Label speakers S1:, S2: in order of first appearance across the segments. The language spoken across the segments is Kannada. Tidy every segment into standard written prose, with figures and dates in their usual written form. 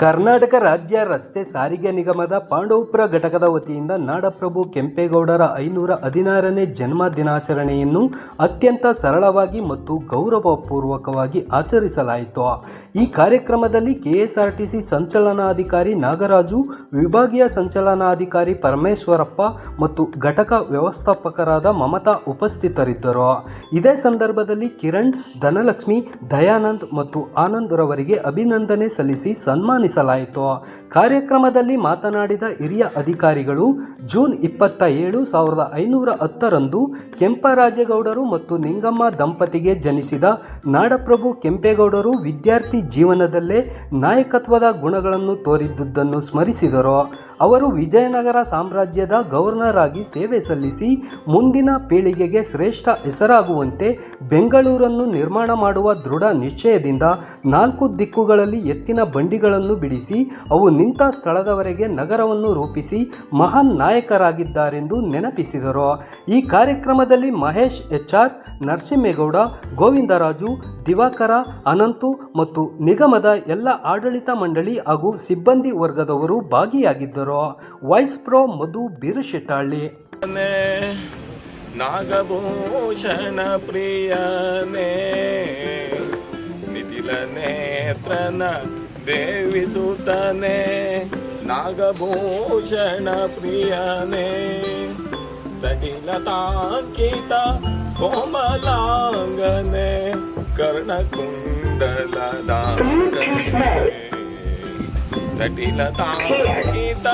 S1: ಕರ್ನಾಟಕ ರಾಜ್ಯ ರಸ್ತೆ ಸಾರಿಗೆ ನಿಗಮದ ಪಾಂಡವಪುರ ಘಟಕದ ವತಿಯಿಂದ ನಾಡಪ್ರಭು ಕೆಂಪೇಗೌಡರ 516ನೇ ಜನ್ಮ ದಿನಾಚರಣೆಯನ್ನು ಅತ್ಯಂತ ಸರಳವಾಗಿ ಮತ್ತು ಗೌರವಪೂರ್ವಕವಾಗಿ ಆಚರಿಸಲಾಯಿತು. ಈ ಕಾರ್ಯಕ್ರಮದಲ್ಲಿ ಕೆಎಸ್ಆರ್ಟಿಸಿ ಸಂಚಲನಾಧಿಕಾರಿ ನಾಗರಾಜು, ವಿಭಾಗೀಯ ಸಂಚಲನಾಧಿಕಾರಿ ಪರಮೇಶ್ವರಪ್ಪ ಮತ್ತು ಘಟಕ ವ್ಯವಸ್ಥಾಪಕರಾದ ಮಮತಾ ಉಪಸ್ಥಿತರಿದ್ದರು. ಇದೇ ಸಂದರ್ಭದಲ್ಲಿ ಕಿರಣ್, ಧನಲಕ್ಷ್ಮಿ, ದಯಾನಂದ್ ಮತ್ತು ಆನಂದ್ ರವರಿಗೆ ಅಭಿನಂದನೆ ಸಲ್ಲಿಸಿ ಸನ್ಮಾನಿಸಲಾಯಿತು. ಕಾರ್ಯಕ್ರಮದಲ್ಲಿ ಮಾತನಾಡಿದ ಹಿರಿಯ ಅಧಿಕಾರಿಗಳು, ಜೂನ್ 27, 1510ರಂದು ಕೆಂಪರಾಜೇಗೌಡರು ಮತ್ತು ನಿಂಗಮ್ಮ ದಂಪತಿಗೆ ಜನಿಸಿದ ನಾಡಪ್ರಭು ಕೆಂಪೇಗೌಡರು ವಿದ್ಯಾರ್ಥಿ ಜೀವನದಲ್ಲೇ ನಾಯಕತ್ವದ ಗುಣಗಳನ್ನು ತೋರಿದ್ದುದನ್ನು ಸ್ಮರಿಸಿದರು. ಅವರು ವಿಜಯನಗರ ಸಾಮ್ರಾಜ್ಯದ ಗವರ್ನರ್ ಆಗಿ ಸೇವೆ ಸಲ್ಲಿಸಿ ಮುಂದಿನ ಪೀಳಿಗೆಗೆ ಶ್ರೇಷ್ಠ ಹೆಸರಾಗುವಂತೆ ಬೆಂಗಳೂರನ್ನು ನಿರ್ಮಾಣ ಮಾಡುವ ದೃಢ ನಿಶ್ಚಯದಿಂದ 4 ದಿಕ್ಕುಗಳಲ್ಲಿ ಎತ್ತಿನ ಬಂಡಿಗಳನ್ನು ಬಿಡಿಸಿ ಅವು ನಿಂತ ಸ್ಥಳದವರೆಗೆ ನಗರವನ್ನು ರೂಪಿಸಿ ಮಹಾನ್ ನಾಯಕರಾಗಿದ್ದಾರೆಂದು ನೆನಪಿಸಿದರು. ಈ ಕಾರ್ಯಕ್ರಮದಲ್ಲಿ ಮಹೇಶ್ HR, ನರಸಿಂಹೇಗೌಡ, ಗೋವಿಂದರಾಜು, ದಿವಾಕರ, ಅನಂತು ಮತ್ತು ನಿಗಮದ ಎಲ್ಲ ಆಡಳಿತ ಮಂಡಳಿ ಹಾಗೂ ಸಿಬ್ಬಂದಿ ವರ್ಗದವರು ಭಾಗಿಯಾಗಿದ್ದರು. ವಾಯ್ಸ್ ಪ್ರೊ ಮಧು ಬೀರಶೆಟ್ಟಹಳ್ಳಿ.
S2: ನಾಗಭೂಷಣ ಪ್ರಿಯನೇ ನಿತಿಲ ನೇತ್ರನ ದೇವಿಸುತ್ತನೆ, ನಾಗಭೂಷಣ ಪ್ರಿಯನೇ ದಡಿಲತಾಂಕಿತ ಕೋಮಲಾಂಗನೆ ಕರ್ಣಕುಂಡಲದಾಂಗನೆ, ದಡಿಲತಾಂಕಿತ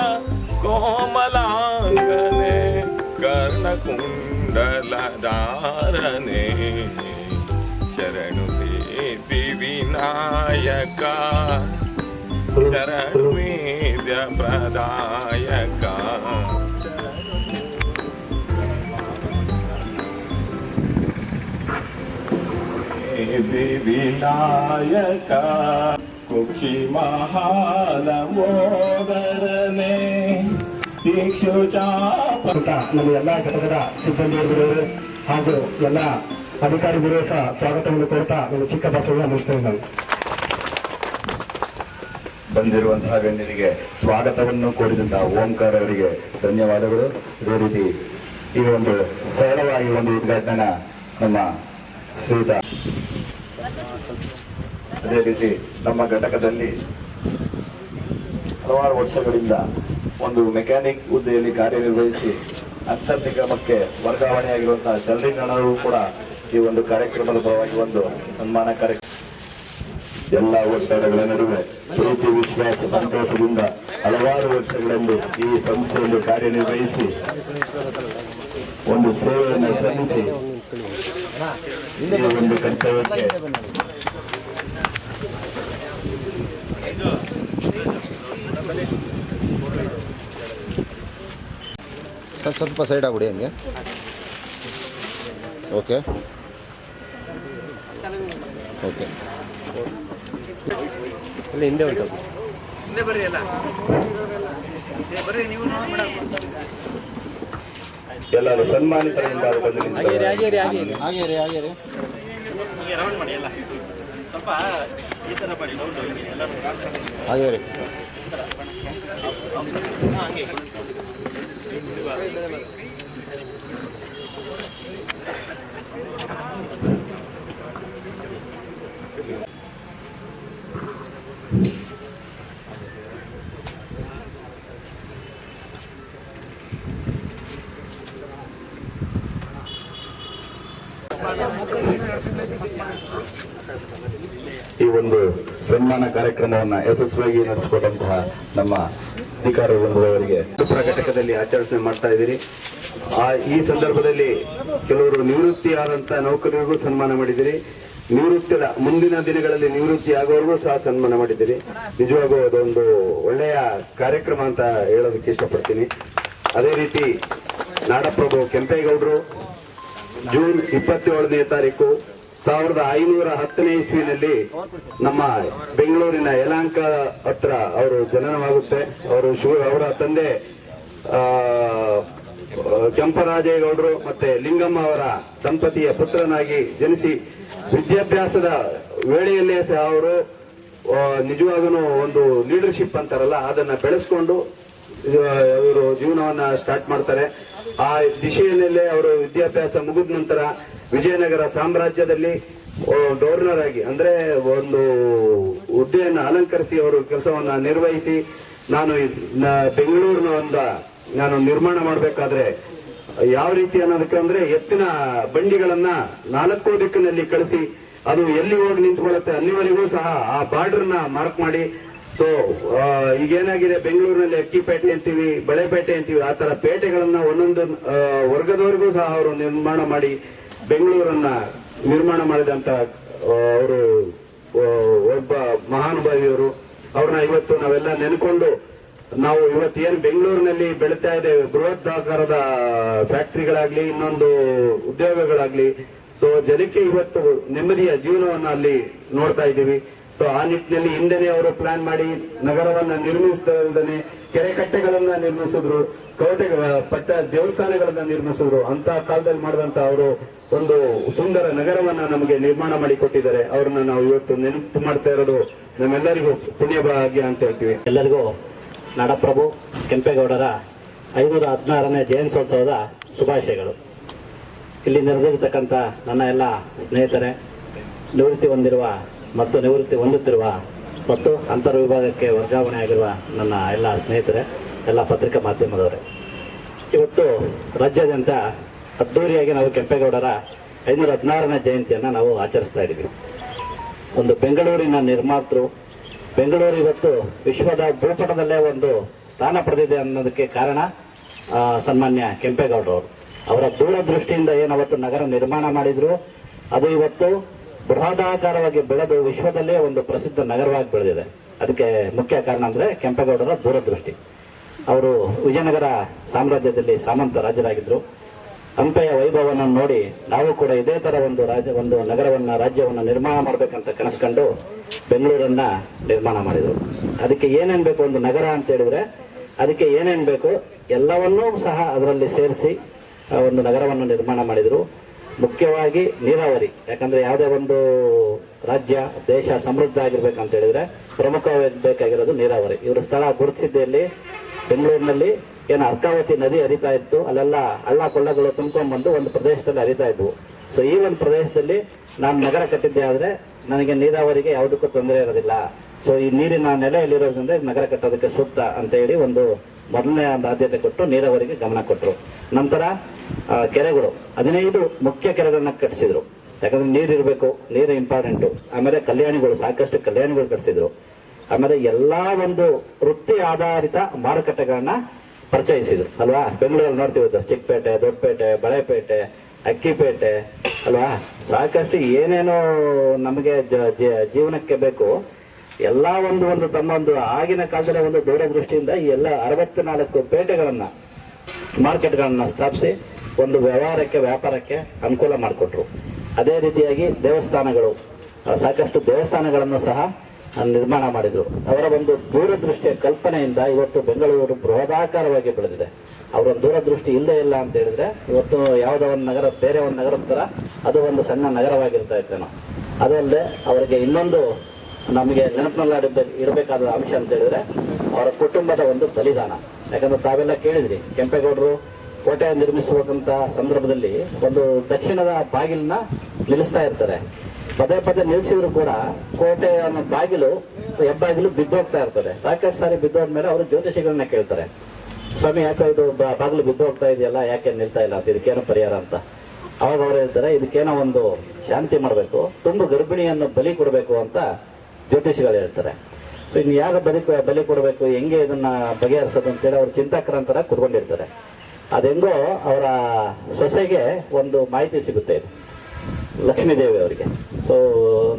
S2: ಕೋಮಲಾಂಗನೆ ಕರ್ಣಕುಂಡಲಧಾರನೆ, ಶರಣು ಸಿದ್ಧಿ ವಿನಾಯಕ ಶರಣು ವೇದ್ಯ ಪ್ರದಾಯಕ, ವಿನಾಯಕ ಕುಕ್ಷಿ ಮಹಾಲ ಮೋದರನೆ
S3: ನಮ್ಮ ಎಲ್ಲ ಘಟಕದ ಸಿಬ್ಬಂದಿಯವರು ಹಾಗೂ ಎಲ್ಲ ಅಧಿಕಾರಿಗಳು ಸಹ ಸ್ವಾಗತವನ್ನು ಕೋರ್ತಾ ನಮ್ಮ ಚಿಕ್ಕ ಭಾಷೆಯನ್ನು ಮುಗಿಸ್ತಾ ಇದ್ದಾವೆ.
S4: ಬಂದಿರುವಂತಹ ಗಣ್ಯರಿಗೆ ಸ್ವಾಗತವನ್ನು ಕೋರಿದಂತಹ ಓಂಕಾರ ಅವರಿಗೆ ಧನ್ಯವಾದಗಳು. ಇದೇ ರೀತಿ ಈ ಒಂದು ಸರಳವಾಗಿ ಒಂದು ಉದ್ಘಾಟನೆ ನಮ್ಮ ಶ್ರೀತ. ಅದೇ ರೀತಿ ನಮ್ಮ ಘಟಕದಲ್ಲಿ ಹಲವಾರು ವರ್ಷಗಳಿಂದ ಒಂದು ಮೆಕ್ಯಾನಿಕ್ ಹುದ್ದೆಯಲ್ಲಿ ಕಾರ್ಯನಿರ್ವಹಿಸಿ ಅಂತರ್ ನಿಗಮಕ್ಕೆ ವರ್ಗಾವಣೆಯಾಗಿರುವಂತಹ ಚಂದ್ರೀಕರಣರು ಕೂಡ ಈ ಒಂದು ಕಾರ್ಯಕ್ರಮದ ಪರವಾಗಿ ಒಂದು ಸನ್ಮಾನ ಕಾರ್ಯಕ್ರಮ. ಎಲ್ಲ ಒತ್ತಡಗಳ ನಡುವೆ ಪ್ರೀತಿ, ವಿಶ್ವಾಸ, ಸಂತೋಷದಿಂದ ಹಲವಾರು ವರ್ಷಗಳಲ್ಲಿ ಈ ಸಂಸ್ಥೆಯಲ್ಲಿ ಕಾರ್ಯನಿರ್ವಹಿಸಿ ಒಂದು ಸೇವೆಯನ್ನು ಸಲ್ಲಿಸಿ ಈ ಒಂದು ಕರ್ತವ್ಯಕ್ಕೆ
S5: ಸ್ವಲ್ಪ ಸೈಡ್ ಆಗ್ಬಿಡಿ ಹಂಗೆ. ಓಕೆ ಓಕೆ
S1: ಹಿಂದೆ ಉಂಟು,
S6: ಹಿಂದೆ ಬರ್ರಿ, ಎಲ್ಲ ಬರ್ರಿ ನೀವು.
S4: ಎಲ್ಲರೂ ಸನ್ಮಾನಿತರಿಂದ
S5: ಹಾಗೆ ರೀ.
S4: ಈ ಒಂದು ಸನ್ಮಾನ ಕಾರ್ಯಕ್ರಮವನ್ನು ಯಶಸ್ವಿಯಾಗಿ ನಡೆಸಿಕೊಟ್ಟಂತಹ ನಮ್ಮ ಅಧಿಕಾರಿ ವೃಂದದವರಿಗೆ ಘಟಕದಲ್ಲಿ ಆಚರಣೆ ಮಾಡ್ತಾ ಇದ್ದೀರಿ. ಈ ಸಂದರ್ಭದಲ್ಲಿ ಕೆಲವರು ನಿವೃತ್ತಿ ಆದಂತಹ ನೌಕರರಿಗೂ ಸನ್ಮಾನ ಮಾಡಿದಿರಿ. ನಿವೃತ್ತಿಯ ಮುಂದಿನ ದಿನಗಳಲ್ಲಿ ನಿವೃತ್ತಿ ಆಗೋರಿಗೂ ಸಹ ಸನ್ಮಾನ ಮಾಡಿದ್ದೀರಿ. ನಿಜವಾಗೂ ಅದೊಂದು ಒಳ್ಳೆಯ ಕಾರ್ಯಕ್ರಮ ಅಂತ ಹೇಳೋದಕ್ಕೆ ಇಷ್ಟಪಡ್ತೀನಿ. ಅದೇ ರೀತಿ ನಾಡಪ್ರಭು ಕೆಂಪೇಗೌಡರು ಜೂನ್ 27ನೇ ತಾರೀಕು 1510ನೇ ಇಸ್ವಿನಲ್ಲಿ ನಮ್ಮ ಬೆಂಗಳೂರಿನ ಯಲಹಂಕ ಹತ್ರ ಅವರು ಜನನವಾಗುತ್ತೆ. ಅವರ ತಂದೆ ಕೆಂಪರಾಜೇಗೌಡರು ಮತ್ತೆ ಲಿಂಗಮ್ಮ ಅವರ ದಂಪತಿಯ ಪುತ್ರನಾಗಿ ಜನಿಸಿ ವಿದ್ಯಾಭ್ಯಾಸದ ವೇಳೆಯಲ್ಲೇ ಸಹ ಅವರು ನಿಜವಾಗೂ ಒಂದು
S7: ಲೀಡರ್ಶಿಪ್ ಅಂತಾರಲ್ಲ ಅದನ್ನ ಬೆಳೆಸ್ಕೊಂಡು ಅವರು ಜೀವನವನ್ನ ಸ್ಟಾರ್ಟ್ ಮಾಡ್ತಾರೆ. ಆ ದಿಶೆಯಲ್ಲೇ ಅವರು ವಿದ್ಯಾಭ್ಯಾಸ ಮುಗಿದ ನಂತರ ವಿಜಯನಗರ ಸಾಮ್ರಾಜ್ಯದಲ್ಲಿ ಗವರ್ನರ್ ಆಗಿ ಅಂದ್ರೆ ಒಂದು ಹುದ್ದೆಯನ್ನು ಅಲಂಕರಿಸಿ ಅವರು ಕೆಲಸವನ್ನ ನಿರ್ವಹಿಸಿ, ನಾನು ಬೆಂಗಳೂರಿನ ನಾನು ನಿರ್ಮಾಣ ಮಾಡಬೇಕಾದ್ರೆ ಯಾವ ರೀತಿ ಅನ್ನೋದಕ್ಕೆ ಅಂದ್ರೆ ಎತ್ತಿನ ಬಂಡಿಗಳನ್ನ 4 ದಿಕ್ಕಿನಲ್ಲಿ ಕಳಿಸಿ ಅದು ಎಲ್ಲಿ ಹೋಗಿ ನಿಂತ್ಕೊಳ್ಳುತ್ತೆ ಅಲ್ಲಿವರೆಗೂ ಸಹ ಆ ಬಾರ್ಡರ್ನ ಮಾರ್ಕ್ ಮಾಡಿ. ಸೊ ಈಗೇನಾಗಿದೆ, ಬೆಂಗಳೂರಿನಲ್ಲಿ ಅಕ್ಕಿಪೇಟೆ ಅಂತೀವಿ, ಬಳೆಪೇಟೆ ಅಂತೀವಿ, ಆ ತರ ಪೇಟೆಗಳನ್ನ ಒಂದೊಂದು ವರ್ಗದವರೆಗೂ ಸಹ ಅವರು ನಿರ್ಮಾಣ ಮಾಡಿ ಬೆಂಗಳೂರನ್ನ ನಿರ್ಮಾಣ ಮಾಡಿದಂತ ಅವರು ಒಬ್ಬ ಮಹಾನುಭಾವಿಯವರು. ಅವ್ರನ್ನ ಇವತ್ತು ನಾವೆಲ್ಲ ನೆನ್ಕೊಂಡು ನಾವು ಇವತ್ತೇನು ಬೆಂಗಳೂರಿನಲ್ಲಿ ಬೆಳೀತಾ ಇದೆ ಬೃಹದಾಕಾರದ ಫ್ಯಾಕ್ಟರಿಗಳಾಗ್ಲಿ ಇನ್ನೊಂದು ಉದ್ಯೋಗಗಳಾಗ್ಲಿ, ಸೊ ಜನಕ್ಕೆ ಇವತ್ತು ನೆಮ್ಮದಿಯ ಜೀವನವನ್ನ ಅಲ್ಲಿ ನೋಡ್ತಾ ಇದ್ದೀವಿ. ಸೊ ಆ ನಿಟ್ಟಿನಲ್ಲಿ ಹಿಂದೆನೆ ಅವರು ಪ್ಲಾನ್ ಮಾಡಿ ನಗರವನ್ನ ನಿರ್ಮಿಸದಲ್ದೇ ಕೆರೆ ಕಟ್ಟೆಗಳನ್ನ ನಿರ್ಮಿಸಿದ್ರು, ಪಟ್ಟ ದೇವಸ್ಥಾನಗಳನ್ನ ನಿರ್ಮಿಸಿದ್ರು. ಅಂತ ಕಾಲದಲ್ಲಿ ಮಾಡಿದಂತ ಅವರು ಒಂದು ಸುಂದರ ನಗರವನ್ನ ನಮಗೆ ನಿರ್ಮಾಣ ಮಾಡಿ ಕೊಟ್ಟಿದ್ದಾರೆ. ಅವ್ರನ್ನ ನಾವು ಇವತ್ತು ನೆನಪು ಮಾಡ್ತಾ ಇರೋದು ನಮ್ಮೆಲ್ಲರಿಗೂ ಪುಣ್ಯ ಭಾಗ್ಯ ಅಂತ ಹೇಳ್ತೀವಿ.
S3: ಎಲ್ಲರಿಗೂ ನಾಡಪ್ರಭು ಕೆಂಪೇಗೌಡರ 516ನೇ ಜಯಂತ್ಯೋತ್ಸವದ ಶುಭಾಶಯಗಳು. ಇಲ್ಲಿ ನೆರೆದಿರತಕ್ಕಂಥ ನನ್ನ ಎಲ್ಲ ಸ್ನೇಹಿತರೆ, ನಿವೃತ್ತಿ ಹೊಂದಿರುವ ಮತ್ತು ನಿವೃತ್ತಿ ಹೊಂದುತ್ತಿರುವ ಮತ್ತು ಅಂತರ್ ವಿಭಾಗಕ್ಕೆ ವರ್ಗಾವಣೆ ಆಗಿರುವ ನನ್ನ ಎಲ್ಲ ಸ್ನೇಹಿತರೆ, ಎಲ್ಲ ಪತ್ರಿಕಾ ಮಾಧ್ಯಮದವರೇ, ಇವತ್ತು ರಾಜ್ಯಾದ್ಯಂತ ಅದ್ದೂರಿಯಾಗಿ ನಾವು ಕೆಂಪೇಗೌಡರ 516ನೇ ಜಯಂತಿಯನ್ನು ನಾವು ಆಚರಿಸ್ತಾ ಇದ್ದೀವಿ. ಒಂದು ಬೆಂಗಳೂರಿನ ನಿರ್ಮಾತೃ, ಬೆಂಗಳೂರು ಇವತ್ತು ವಿಶ್ವದ ಭೂಪಟದಲ್ಲೇ ಒಂದು ಸ್ಥಾನ ಪಡೆದಿದೆ ಅನ್ನೋದಕ್ಕೆ ಕಾರಣ ಸನ್ಮಾನ್ಯ ಕೆಂಪೇಗೌಡರವರು. ಅವರ ದೂರದೃಷ್ಟಿಯಿಂದ ಏನವತ್ತು ನಗರ ನಿರ್ಮಾಣ ಮಾಡಿದ್ರು, ಅದು ಇವತ್ತು ಬೃಹದಾಕಾರವಾಗಿ ಬೆಳೆದು ವಿಶ್ವದಲ್ಲೇ ಒಂದು ಪ್ರಸಿದ್ಧ ನಗರವಾಗಿ ಬೆಳೆದಿದೆ. ಅದಕ್ಕೆ ಮುಖ್ಯ ಕಾರಣ ಅಂದ್ರೆ ಕೆಂಪೇಗೌಡರ ದೂರದೃಷ್ಟಿ. ಅವರು ವಿಜಯನಗರ ಸಾಮ್ರಾಜ್ಯದಲ್ಲಿ ಸಾಮಂತ ರಾಜರಾಗಿದ್ರು. ಹಂಪೆಯ ವೈಭವವನ್ನು ನೋಡಿ ನಾವು ಕೂಡ ಇದೇ ತರ ಒಂದು ನಗರವನ್ನ ರಾಜ್ಯವನ್ನ ನಿರ್ಮಾಣ ಮಾಡಬೇಕಂತ ಕನಸ್ಕೊಂಡು ಬೆಂಗಳೂರನ್ನ ನಿರ್ಮಾಣ ಮಾಡಿದ್ರು. ಅದಕ್ಕೆ ಏನೇನ್ ಬೇಕು, ಒಂದು ನಗರ ಅಂತ ಹೇಳಿದ್ರೆ ಅದಕ್ಕೆ ಏನೇನ್ ಬೇಕು ಎಲ್ಲವನ್ನೂ ಸಹ ಅದರಲ್ಲಿ ಸೇರಿಸಿ ಒಂದು ನಗರವನ್ನು ನಿರ್ಮಾಣ ಮಾಡಿದ್ರು. ಮುಖ್ಯವಾಗಿ ನೀರಾವರಿ, ಯಾಕಂದ್ರೆ ಯಾವುದೇ ಒಂದು ರಾಜ್ಯ ದೇಶ ಸಮೃದ್ಧ ಆಗಿರ್ಬೇಕಂತ ಹೇಳಿದ್ರೆ ಪ್ರಮುಖವಾಗಿ ಬೇಕಾಗಿರೋದು ನೀರಾವರಿ. ಇವರು ಸ್ಥಳ ಗುರುತಿಸಿದ್ದೆಯಲ್ಲಿ ಬೆಂಗಳೂರಿನಲ್ಲಿ ಏನು ಅರ್ಕಾವತಿ ನದಿ ಹರಿತಾ ಇತ್ತು, ಅಲ್ಲೆಲ್ಲ ಹಳ್ಳ ಕೊಳ್ಳಗಳು ತುಂಬ್ಕೊಂಡ್ ಬಂದು ಒಂದು ಪ್ರದೇಶದಲ್ಲಿ ಹರಿತಾ ಇದ್ವು. ಸೊ ಈ ಒಂದು ಪ್ರದೇಶದಲ್ಲಿ ನಾನು ನಗರ ಕಟ್ಟಿದ್ದೆ ಆದ್ರೆ ನನಗೆ ನೀರಾವರಿಗೆ ಯಾವುದಕ್ಕೂ ತೊಂದರೆ ಇರೋದಿಲ್ಲ. ಸೊ ಈ ನೀರಿನ ನೆಲೆಯಲ್ಲಿರೋದ್ರಿಂದ ನಗರ ಕಟ್ಟೋದಕ್ಕೆ ಸೂಕ್ತ ಅಂತ ಹೇಳಿ ಒಂದು ಮೊದಲನೇ ಆದ್ಯತೆ ಕೊಟ್ಟು ನೀರಾವರಿಗೆ ಗಮನ ಕೊಟ್ಟರು. ನಂತರ ಕೆರೆಗಳು 15 ಮುಖ್ಯ ಕೆರೆಗಳನ್ನ ಕಟ್ಟಿಸಿದ್ರು. ಯಾಕಂದ್ರೆ ನೀರು ಇರಬೇಕು, ನೀರು ಇಂಪಾರ್ಟೆಂಟು. ಆಮೇಲೆ ಕಲ್ಯಾಣಿಗಳು, ಸಾಕಷ್ಟು ಕಲ್ಯಾಣಿಗಳು ಕಟ್ಟಿಸಿದ್ರು. ಆಮೇಲೆ ಎಲ್ಲಾ ಒಂದು ವೃತ್ತಿ ಆಧಾರಿತ ಮಾರುಕಟ್ಟೆಗಳನ್ನ ಪರಿಚಯಿಸಿದ್ರು ಅಲ್ವಾ. ಬೆಂಗಳೂರಲ್ಲಿ ನೋಡ್ತೀವಿ, ಚಿಕ್ಕಪೇಟೆ, ದೊಡ್ಡಪೇಟೆ, ಬಳೆಪೇಟೆ, ಅಕ್ಕಿಪೇಟೆ ಅಲ್ವಾ, ಸಾಕಷ್ಟು ಏನೇನೋ ನಮಗೆ ಜೀವನಕ್ಕೆ ಬೇಕು ಎಲ್ಲಾ ಒಂದು ತಮ್ಮ ಒಂದು ಆಗಿನ ಕಾಲದಲ್ಲಿ ಒಂದು ದೂರದೃಷ್ಟಿಯಿಂದ ಈ ಎಲ್ಲ 64 ಪೇಟೆಗಳನ್ನ, ಮಾರ್ಕೆಟ್ಗಳನ್ನ ಸ್ಥಾಪಿಸಿ ಒಂದು ವ್ಯಾಪಾರಕ್ಕೆ ಅನುಕೂಲ ಮಾಡಿಕೊಟ್ರು. ಅದೇ ರೀತಿಯಾಗಿ ದೇವಸ್ಥಾನಗಳು, ಸಾಕಷ್ಟು ದೇವಸ್ಥಾನಗಳನ್ನು ಸಹ ನಿರ್ಮಾಣ ಮಾಡಿದ್ರು. ಅವರ ಒಂದು ದೂರದೃಷ್ಟಿಯ ಕಲ್ಪನೆಯಿಂದ ಇವತ್ತು ಬೆಂಗಳೂರು ಬೃಹದಾಕಾರವಾಗಿ ಬೆಳೆದಿದೆ. ಅವರ ದೂರದೃಷ್ಟಿ ಇಲ್ಲೇ ಇಲ್ಲ ಅಂತ ಹೇಳಿದ್ರೆ ಇವತ್ತು ಯಾವುದೋ ಒಂದು ನಗರ ಬೇರೆ ಒಂದು ನಗರದ ತರ ಅದು ಒಂದು ಸಣ್ಣ ನಗರವಾಗಿರ್ತಾ ಇತ್ತೇನೋ. ಅದಲ್ಲದೆ ಅವರಿಗೆ ಇನ್ನೊಂದು ನಮಗೆ ನೆನಪಿನಲ್ಲಿ ಇರಬೇಕಾದ ಅಂಶ ಅಂತ ಹೇಳಿದ್ರೆ ಅವರ ಕುಟುಂಬದ ಒಂದು ಬಲಿದಾನ. ಯಾಕಂದ್ರೆ ತಾವೆಲ್ಲ ಕೇಳಿದ್ರಿ, ಕೆಂಪೇಗೌಡರು ಕೋಟೆ ನಿರ್ಮಿಸುವಂತ ಸಂದರ್ಭದಲ್ಲಿ ಒಂದು ದಕ್ಷಿಣದ ಬಾಗಿಲನ್ನ ನಿಲ್ಲಿಸ್ತಾ ಇರ್ತಾರೆ. ಪದೇ ನಿಲ್ಸಿದ್ರು ಕೂಡ ಕೋಟೆ ಅನ್ನೋ ಹೆಬ್ಬಾಗಿಲು ಬಿದ್ದೋಗ್ತಾ ಇರ್ತದೆ. ಸಾಕಷ್ಟು ಸಾರಿ ಬಿದ್ದೋದ್ಮೇಲೆ ಅವರು ಜ್ಯೋತಿಷಿಗಳನ್ನ ಕೇಳ್ತಾರೆ, ಸ್ವಾಮಿ ಯಾಕೆ ಇದು ಬಾಗಿಲು ಬಿದ್ದೋಗ್ತಾ ಇದೆಯಲ್ಲ, ಯಾಕೆ ನಿಲ್ತಾ ಇಲ್ಲ ಅಂತ, ಇದಕ್ಕೇನೋ ಪರಿಹಾರ ಅಂತ. ಅವಾಗ ಅವ್ರು ಹೇಳ್ತಾರೆ, ಇದಕ್ಕೇನೋ ಒಂದು ಶಾಂತಿ ಮಾಡಬೇಕು, ತುಂಬು ಗರ್ಭಿಣಿಯನ್ನು ಬಲಿ ಕೊಡಬೇಕು ಅಂತ ಜ್ಯೋತಿಷಿಗಳು ಹೇಳ್ತಾರೆ. ಸೊ ಇನ್ನು ಯಾರು ಬಲಿ ಕೊಡಬೇಕು, ಹೆಂಗೆ ಇದನ್ನ ಬಗೆಹರಿಸೋದು ಅಂತೇಳಿ ಅವ್ರು ಚಿಂತಾಕ್ರಾಂತರ ಕುತ್ಕೊಂಡಿರ್ತಾರೆ. ಅದೆಂಗೋ ಅವರ ಸೊಸೆಗೆ ಒಂದು ಮಾಹಿತಿ ಸಿಗುತ್ತೆ, ಇದು ಲಕ್ಷ್ಮೀದೇವಿ ಅವರಿಗೆ. ಸೊ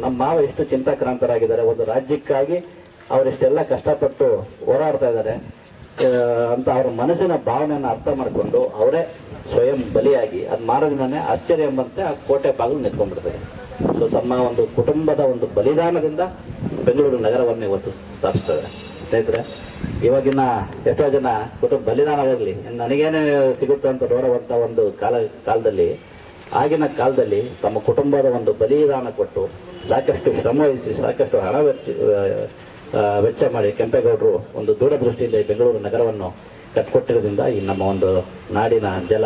S3: ನಮ್ಮ ಮಾವ ಎಷ್ಟು ಚಿಂತಾಕ್ರಾಂತರಾಗಿದ್ದಾರೆ, ಒಂದು ರಾಜ್ಯಕ್ಕಾಗಿ ಅವರಿಷ್ಟೆಲ್ಲ ಕಷ್ಟಪಟ್ಟು ಹೋರಾಡ್ತಾ ಇದ್ದಾರೆ ಅಂತ ಅವ್ರ ಮನಸ್ಸಿನ ಭಾವನೆಯನ್ನು ಅರ್ಥ ಮಾಡಿಕೊಂಡು ಅವರೇ ಸ್ವಯಂ ಬಲಿಯಾಗಿ ಅದು ಮಾರದಿನೇ ಆಶ್ಚರ್ಯ ಎಂಬಂತೆ ಆ ಕೋಟೆ ಬಾಗಿಲು ನಿಂತ್ಕೊಂಡ್ಬಿಡ್ತಾರೆ. ಸೊ ತಮ್ಮ ಒಂದು ಕುಟುಂಬದ ಒಂದು ಬಲಿದಾನದಿಂದ ಬೆಂಗಳೂರು ನಗರವನ್ನು ಇವತ್ತು ಸ್ಥಾಪಿಸ್ತಾರೆ. ಸ್ನೇಹಿತರೆ, ಇವಾಗಿನ ಎಷ್ಟೋ ಜನ ಕುಟುಂಬ ಬಲಿದಾನವಾಗಲಿ ನನಗೇನೆ ಸಿಗುತ್ತೆ ಅಂತ ನೋಡುವಂಥ ಒಂದು ಕಾಲದಲ್ಲಿ, ಆಗಿನ ಕಾಲದಲ್ಲಿ ತಮ್ಮ ಕುಟುಂಬದ ಒಂದು ಬಲಿದಾನ ಕೊಟ್ಟು ಸಾಕಷ್ಟು ಶ್ರಮ ವಹಿಸಿ ಸಾಕಷ್ಟು ಹಣ ವೆಚ್ಚ ಮಾಡಿ ಕೆಂಪೇಗೌಡರು ಒಂದು ದೂರದೃಷ್ಟಿಯಿಂದ ಈ ಬೆಂಗಳೂರು ನಗರವನ್ನು ಕಟ್ಕೊಟ್ಟಿರೋದ್ರಿಂದ ಈ ನಮ್ಮ ಒಂದು ನಾಡಿನ ಜಲ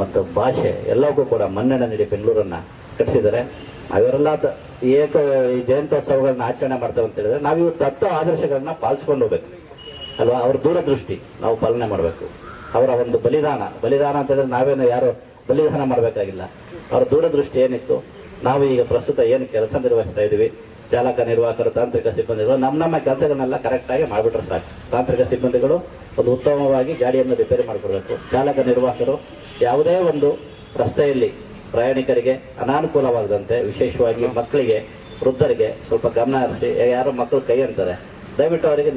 S3: ಮತ್ತು ಭಾಷೆ ಎಲ್ಲವೂ ಕೂಡ ಮನ್ನಣೆ ನೀಡಿ ಬೆಂಗಳೂರನ್ನು ಕಟ್ಟಿಸಿದ್ದಾರೆ. ಅವರೆಲ್ಲ ಈ ಜಯಂತ್ಯೋತ್ಸವಗಳನ್ನ ಆಚರಣೆ ಮಾಡ್ತೇವೆ ಅಂತ ಹೇಳಿದ್ರೆ ನಾವು ಇವತ್ತು ತತ್ವ ಆದರ್ಶಗಳನ್ನ ಪಾಲಿಸ್ಕೊಂಡು ಹೋಗ್ಬೇಕು ಅಲ್ವಾ. ಅವ್ರ ದೂರದೃಷ್ಟಿ ನಾವು ಪಾಲನೆ ಮಾಡಬೇಕು. ಅವರ ಒಂದು ಬಲಿದಾನ ಅಂತ ಹೇಳಿದ್ರೆ ನಾವೇನು ಯಾರು ಬಲಿದಾನ ಮಾಡಬೇಕಾಗಿಲ್ಲ. ಅವರ ದೂರದೃಷ್ಟಿ ಏನಿತ್ತು, ನಾವು ಈಗ ಪ್ರಸ್ತುತ ಏನು ಕೆಲಸ ನಿರ್ವಹಿಸ್ತಾ ಇದ್ದೀವಿ, ಚಾಲಕ ನಿರ್ವಾಹಕರು, ತಾಂತ್ರಿಕ ಸಿಬ್ಬಂದಿಗಳು ನಮ್ಮ ಕೆಲಸಗಳನ್ನೆಲ್ಲ ಕರೆಕ್ಟಾಗಿ ಮಾಡಿಬಿಟ್ರೆ ಸಾಕು. ತಾಂತ್ರಿಕ ಸಿಬ್ಬಂದಿಗಳು ಒಂದು ಉತ್ತಮವಾಗಿ ಗಾಡಿಯನ್ನು ರಿಪೇರಿ ಮಾಡಿಕೊಡ್ಬೇಕು. ಚಾಲಕ ನಿರ್ವಾಹಕರು ಯಾವುದೇ ಒಂದು ರಸ್ತೆಯಲ್ಲಿ ಪ್ರಯಾಣಿಕರಿಗೆ ಅನಾನುಕೂಲವಾಗದಂತೆ, ವಿಶೇಷವಾಗಿ ಮಕ್ಕಳಿಗೆ, ವೃದ್ಧರಿಗೆ ಸ್ವಲ್ಪ ಗಮನ ಹರಿಸಿ. ಯಾರೋ ಮಕ್ಕಳು ಕೈ ಅಂತಾರೆ, ದಯವಿಟ್ಟು ಅವರಿಗೆ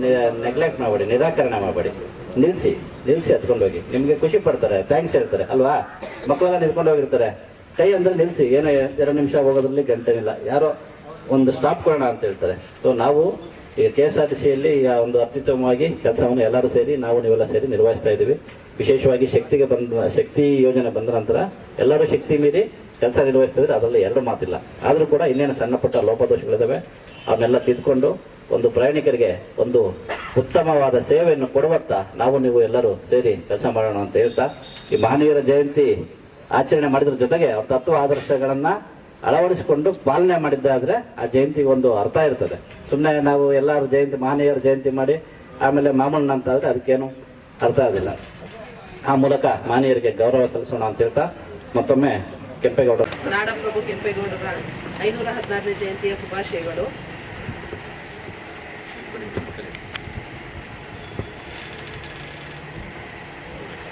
S3: ನೆಗ್ಲೆಕ್ಟ್ ಮಾಡಬೇಡಿ, ನಿರಾಕರಣೆ ಮಾಡಬೇಡಿ, ನಿಲ್ಲಿಸಿ ಹತ್ಕೊಂಡು ಹೋಗಿ. ನಿಮಗೆ ಖುಷಿ ಪಡ್ತಾರೆ, ಥ್ಯಾಂಕ್ಸ್ ಹೇಳ್ತಾರೆ ಅಲ್ವಾ. ಮಕ್ಕಳೆಲ್ಲ ನಿಂತ್ಕೊಂಡು ಹೋಗಿರ್ತಾರೆ, ಕೈ ಅಂದರೆ ನಿಲ್ಲಿಸಿ, ಏನೋ 2 ನಿಮಿಷ ಹೋಗೋದ್ರಲ್ಲಿ ಗಂಟೆನಿಲ್ಲ, ಯಾರೋ ಒಂದು ಸ್ಟಾಪ್ ಕೊಡೋಣ ಅಂತ ಹೇಳ್ತಾರೆ. ಸೊ ನಾವು ಈಗ KSRTCಯಲ್ಲಿ ಈಗ ಒಂದು ಅತ್ಯುತ್ತಮವಾಗಿ ಕೆಲಸವನ್ನು ಎಲ್ಲರೂ ಸೇರಿ ನೀವೆಲ್ಲ ಸೇರಿ ನಿರ್ವಹಿಸ್ತಾ ಇದ್ದೀವಿ. ವಿಶೇಷವಾಗಿ ಶಕ್ತಿ ಯೋಜನೆ ಬಂದ ನಂತರ ಎಲ್ಲರೂ ಶಕ್ತಿ ಮೀರಿ ಕೆಲಸ ನಿರ್ವಹಿಸ್ತಿದ್ರೆ ಅದರಲ್ಲಿ 2 ಮಾತಿಲ್ಲ. ಆದರೂ ಕೂಡ ಇನ್ನೇನು ಸಣ್ಣ ಪುಟ್ಟ ಲೋಪದೋಷಗಳಿದ್ದಾವೆ, ಅವನ್ನೆಲ್ಲ ತಿದ್ದುಕೊಂಡು ಒಂದು ಪ್ರಯಾಣಿಕರಿಗೆ ಒಂದು ಉತ್ತಮವಾದ ಸೇವೆಯನ್ನು ಕೊಡುವತ್ತ ನೀವು ಎಲ್ಲರೂ ಸೇರಿ ಕೆಲಸ ಮಾಡೋಣ ಅಂತ ಹೇಳ್ತಾ, ಈ ಮಹನೀಯರ ಜಯಂತಿ ಆಚರಣೆ ಮಾಡಿದ್ರ ಜೊತೆಗೆ ಅವ್ರ ತತ್ವ ಆದರ್ಶಗಳನ್ನು ಅಳವಡಿಸಿಕೊಂಡು ಪಾಲನೆ ಮಾಡಿದ್ದಾದ್ರೆ ಆ ಜಯಂತಿಗೆ ಒಂದು ಅರ್ಥ ಇರ್ತದೆ. ಸುಮ್ಮನೆ ನಾವು ಎಲ್ಲರೂ ಮಹನೀಯರ ಜಯಂತಿ ಮಾಡಿ ಆಮೇಲೆ ಮಾಮೂಲನ್ನ ಅಂತಾದರೆ ಅದಕ್ಕೇನು ಅರ್ಥ ಆಗೋದಿಲ್ಲ. ಆ ಮೂಲಕ ಮಹನೀಯರಿಗೆ ಗೌರವ ಸಲ್ಲಿಸೋಣ ಅಂತ ಹೇಳ್ತಾ ಮತ್ತೊಮ್ಮೆ ಕೆಂಪೇಗೌಡ
S8: ನಾಡಪ್ರಭು ಕೆಂಪೇಗೌಡರ 516ನೇ ಜಯಂತಿಯ ಶುಭಾಶಯಗಳು.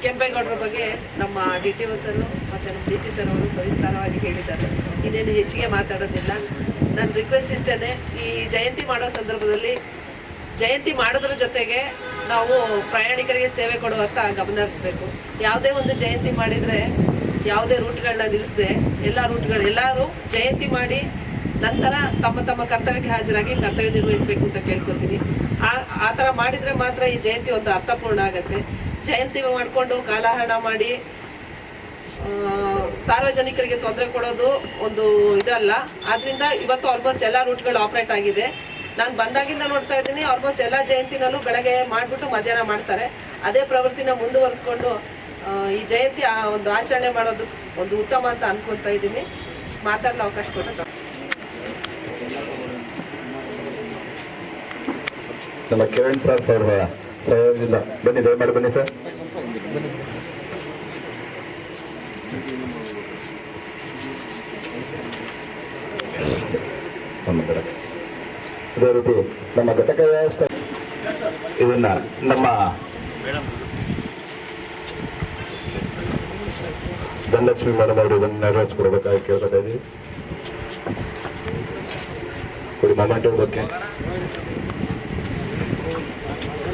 S8: ಕೆಂಪೇಗೌಡರ ಬಗ್ಗೆ ನಮ್ಮ DTO ಸರ್ ಮತ್ತು ನಮ್ಮ DC ಸರ್ ಅವರು ಸವಿಸ್ತಾರವಾಗಿ ಹೇಳಿದ್ದಾರೆ. ಇನ್ನೇನು ಹೆಚ್ಚಿಗೆ ಮಾತಾಡೋದಿಲ್ಲ. ನನ್ನ ರಿಕ್ವೆಸ್ಟ್ ಇಷ್ಟೇ, ಈ ಜಯಂತಿ ಮಾಡೋ ಸಂದರ್ಭದಲ್ಲಿ ಜಯಂತಿ ಮಾಡೋದ್ರ ಜೊತೆಗೆ ನಾವು ಪ್ರಯಾಣಿಕರಿಗೆ ಸೇವೆ ಕೊಡುವತ್ತ ಗಮನ ಹರಿಸಬೇಕು. ಯಾವುದೇ ಒಂದು ಜಯಂತಿ ಮಾಡಿದರೆ ಯಾವುದೇ ರೂಟ್ಗಳನ್ನ ನಿಲ್ಲಿಸದೆ ಎಲ್ಲರೂ ಜಯಂತಿ ಮಾಡಿ ನಂತರ ತಮ್ಮ ಕರ್ತವ್ಯಕ್ಕೆ ಹಾಜರಾಗಿ ಕರ್ತವ್ಯ ನಿರ್ವಹಿಸಬೇಕು ಅಂತ ಕೇಳ್ಕೊತೀನಿ. ಆ ಥರ ಮಾಡಿದರೆ ಮಾತ್ರ ಈ ಜಯಂತಿ ಒಂದು ಅರ್ಥಪೂರ್ಣ ಆಗುತ್ತೆ. ಜಯಂತಿ ಮಾಡಿಕೊಂಡು ಕಾಲಹರಣ ಮಾಡಿ ಸಾರ್ವಜನಿಕರಿಗೆ ತೊಂದರೆ ಕೊಡೋದು ಒಂದು ಇದಲ್ಲ. ಆದ್ರಿಂದ ಇವತ್ತು ಆಲ್ಮೋಸ್ಟ್ ಎಲ್ಲ ರೂಟ್ಗಳು ಆಪರೇಟ್ ಆಗಿದೆ. ನಾನು ಬಂದಾಗಿಂದ ನೋಡ್ತಾ ಇದ್ದೀನಿ, ಆಲ್ಮೋಸ್ಟ್ ಎಲ್ಲ ಜಯಂತಿನಲ್ಲೂ ಬೆಳಗ್ಗೆ ಮಾಡಿಬಿಟ್ಟು ಮಧ್ಯಾಹ್ನ ಮಾಡ್ತಾರೆ. ಅದೇ ಪ್ರವೃತ್ತಿನ ಮುಂದುವರಿಸ್ಕೊಂಡು ಈ ಜಯಂತಿ ಒಂದು ಆಚರಣೆ ಮಾಡೋದು ಒಂದು ಉತ್ತಮ ಅಂತ ಅನ್ಕೊತಾ ಇದ್ದೀನಿ. ಮಾತಾಡಲು ಅವಕಾಶ ಕೊಟ್ಟು
S2: ನಮ್ಮ ಕಿರಣ್ ಸರ್ ಸಹಯೋಗದಿಂದ ಬನ್ನಿ, ದಯಮಾಡಿ ಬನ್ನಿ ಸರ್. ಇದೇ ರೀತಿ ನಮ್ಮ ಘಟಕ ವ್ಯವಸ್ಥೆ ಇದನ್ನ ನಮ್ಮ ಧನಲಕ್ಷ್ಮಿ ಮೇಡಮ್ ಅವರು ಇದನ್ನು ನೆರವೇರಿಸಿಕೊಡ್ಬೇಕಾಗಿ ಕೇಳ್ಕೊತಾ ಇದ್ದೀವಿ. ಕೊಡಿ ಮೊಮೆಂಟ್ ಬಗ್ಗೆ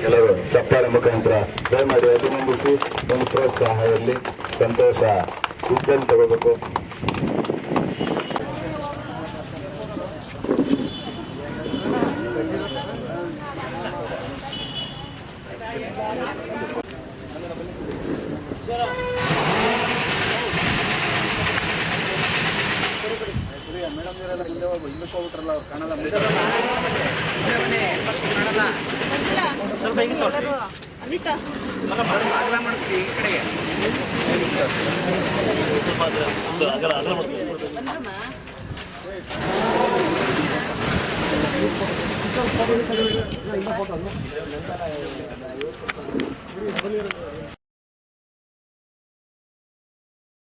S2: ಕೆಲವು ಚಪ್ಪಾಳೆ ಮುಖಾಂತರ ದಯಮಾಡಿ ಅಭಿನಂದಿಸಿ ಒಂದು ಪ್ರೋತ್ಸಾಹ ಇರಲಿ, ಸಂತೋಷ ಇದ್ದಲ್ಲಿ ತಗೋಬೇಕು.
S8: ಅನಿತಾ